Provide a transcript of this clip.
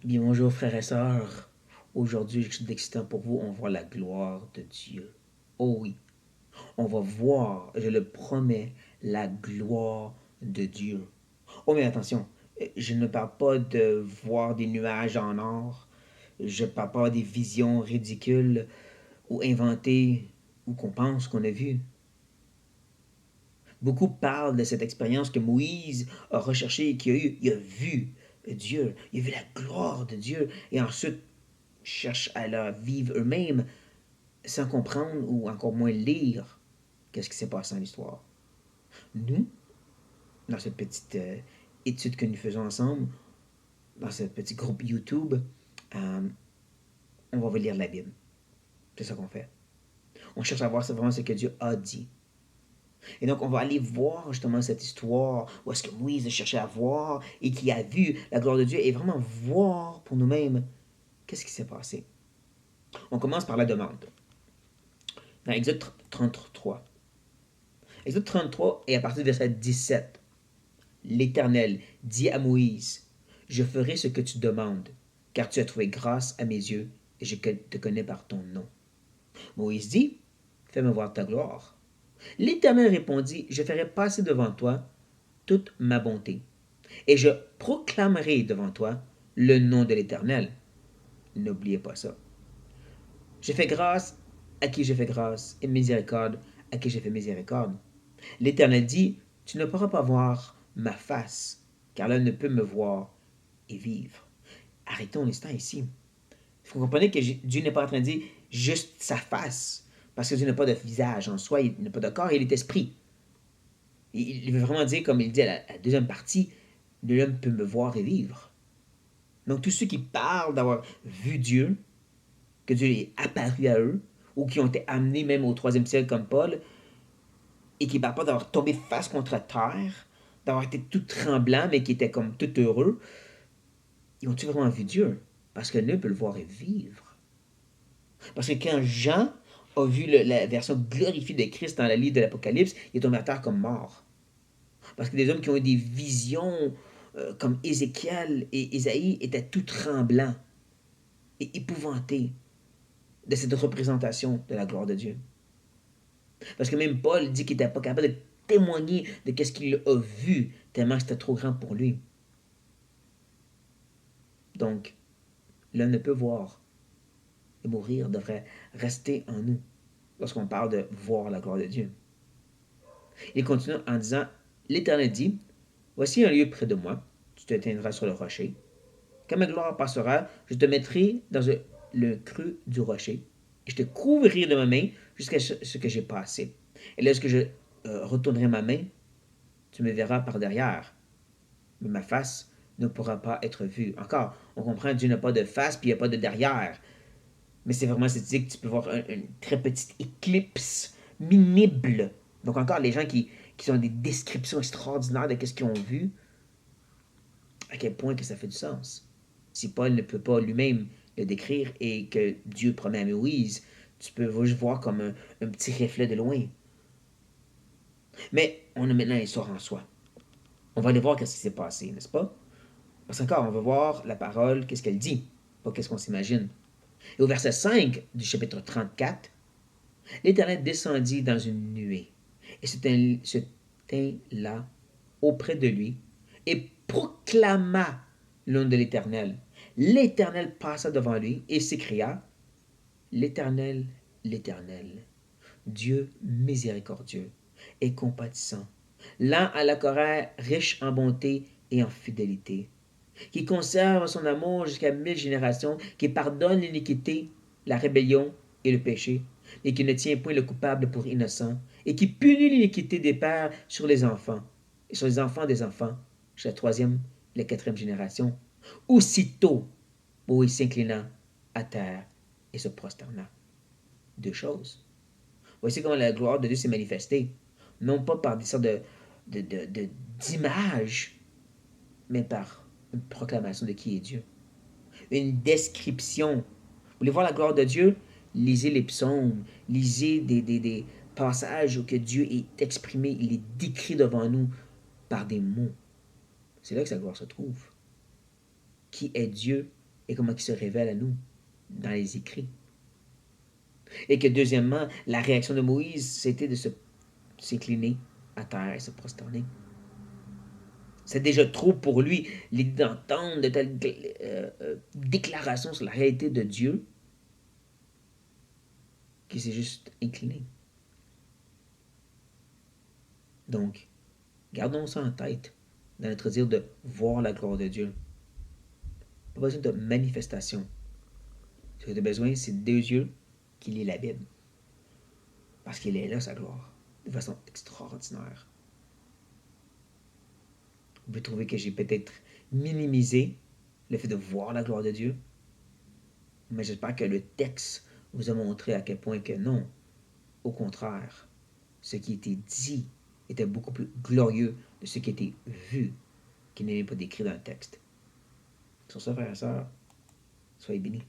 Bien, bonjour frères et sœurs. Aujourd'hui, je suis excitant pour vous. On voit la gloire de Dieu. Oh oui, on va voir, je le promets, la gloire de Dieu. Oh mais attention, je ne parle pas de voir des nuages en or. Je ne parle pas des visions ridicules ou inventées ou qu'on pense qu'on a vues. Beaucoup parlent de cette expérience que Moïse a recherchée et qu'il a eue. Il a vu Dieu, il a vu la gloire de Dieu et ensuite cherchent à la vivre eux-mêmes sans comprendre ou encore moins lire qu'est-ce qui s'est passé dans l'histoire. Nous, dans cette petite étude que nous faisons ensemble, dans ce petit groupe YouTube, euh, on va lire la Bible. C'est ça qu'on fait. On cherche à voir vraiment ce que Dieu a dit. Et donc, on va aller voir justement cette histoire où est-ce que Moïse a cherché à voir et qui a vu la gloire de Dieu et vraiment voir pour nous-mêmes qu'est-ce qui s'est passé. On commence par la demande. Dans Exode 33. Exode 33 et à partir du verset 17. L'Éternel dit à Moïse, je ferai ce que tu demandes, car tu as trouvé grâce à mes yeux et je te connais par ton nom. Moïse dit, fais-moi voir ta gloire. L'Éternel répondit, je ferai passer devant toi toute ma bonté, et je proclamerai devant toi le nom de l'Éternel. N'oubliez pas ça. Je fais grâce à qui je fais grâce, et miséricorde à qui je fais miséricorde. L'Éternel dit, tu ne pourras pas voir ma face, car l'homme ne peut me voir et vivre. Arrêtons l'instant ici. Vous comprenez que Dieu n'est pas en train de dire juste sa face, parce que Dieu n'a pas de visage en soi, il n'a pas de corps, il est esprit. Il veut vraiment dire, comme il dit à la deuxième partie, l'homme peut me voir et vivre. Donc tous ceux qui parlent d'avoir vu Dieu, que Dieu est apparu à eux, ou qui ont été amenés même au troisième siècle comme Paul, et qui ne parlent pas d'avoir tombé face contre terre, d'avoir été tout tremblant, mais qui étaient comme tout heureux, ils ont-tu vraiment vu Dieu? Parce que l'un peut le voir et vivre. Parce que quand Jean a vu la version glorifiée de Christ dans le livre de l'Apocalypse, il est tombé à terre comme mort. Parce que des hommes qui ont eu des visions comme Ézéchiel et Isaïe étaient tout tremblants et épouvantés de cette représentation de la gloire de Dieu. Parce que même Paul dit qu'il n'était pas capable de témoigner de ce qu'il a vu, tellement c'était trop grand pour lui. Donc, l'homme ne peut voir et mourir devrait rester en nous lorsqu'on parle de voir la gloire de Dieu. Il continue en disant, l'Éternel dit, voici un lieu près de moi, tu te tiendras sur le rocher. Quand ma gloire passera, je te mettrai dans le creux du rocher, et je te couvrirai de ma main jusqu'à ce que j'ai passé. Et lorsque je retournerai ma main, tu me verras par derrière, mais ma face ne pourra pas être vue. Encore, on comprend que Dieu n'a pas de face, puis il n'y a pas de derrière. Mais c'est vraiment cette idée que tu peux voir une très petite éclipse minible. Donc encore, les gens qui ont des descriptions extraordinaires de ce qu'ils ont vu, à quel point que ça fait du sens. Si Paul ne peut pas lui-même le décrire et que Dieu promet à Moïse, tu peux juste voir comme un petit reflet de loin. Mais on a maintenant l'histoire en soi. On va aller voir qu'est-ce qui s'est passé, n'est-ce pas? Parce qu'encore, on va voir la parole, qu'est-ce qu'elle dit, pas qu'est-ce qu'on s'imagine. Et au verset 5 du chapitre 34, l'Éternel descendit dans une nuée et se tint là auprès de lui et proclama le nom de l'Éternel. L'Éternel passa devant lui et s'écria, l'Éternel, l'Éternel, Dieu miséricordieux et compatissant, lent à la colère, riche en bonté et en fidélité, qui conserve son amour jusqu'à 1000 générations, qui pardonne l'iniquité, la rébellion et le péché, et qui ne tient point le coupable pour innocent, et qui punit l'iniquité des pères sur les enfants, et sur les enfants des enfants, jusqu'à la troisième et la quatrième génération. Aussitôt, Moïse s'inclina à terre et se prosterna. Deux choses. Voici comment la gloire de Dieu s'est manifestée, non pas par des sortes d'images, mais par une proclamation de qui est Dieu. Une description. Vous voulez voir la gloire de Dieu? Lisez les psaumes, lisez des passages où que Dieu est exprimé, il est décrit devant nous par des mots. C'est là que sa gloire se trouve. Qui est Dieu? et comment il se révèle à nous dans les écrits. Et que deuxièmement, la réaction de Moïse, c'était de s'incliner à terre et se prosterner. C'est déjà trop pour lui l'idée d'entendre de telles déclarations sur la réalité de Dieu qu'il s'est juste incliné. Donc, gardons ça en tête dans notre désir de voir la gloire de Dieu. Pas besoin de manifestation. Ce que tu as besoin, c'est deux yeux qui lisent la Bible. Parce qu'il est là, sa gloire, de façon extraordinaire. Vous pouvez trouver que j'ai peut-être minimisé le fait de voir la gloire de Dieu, mais j'espère que le texte vous a montré à quel point que non. Au contraire, ce qui était dit était beaucoup plus glorieux de ce qui était vu, qui n'est pas décrit dans le texte. Sur ça, frères et sœurs, soyez bénis.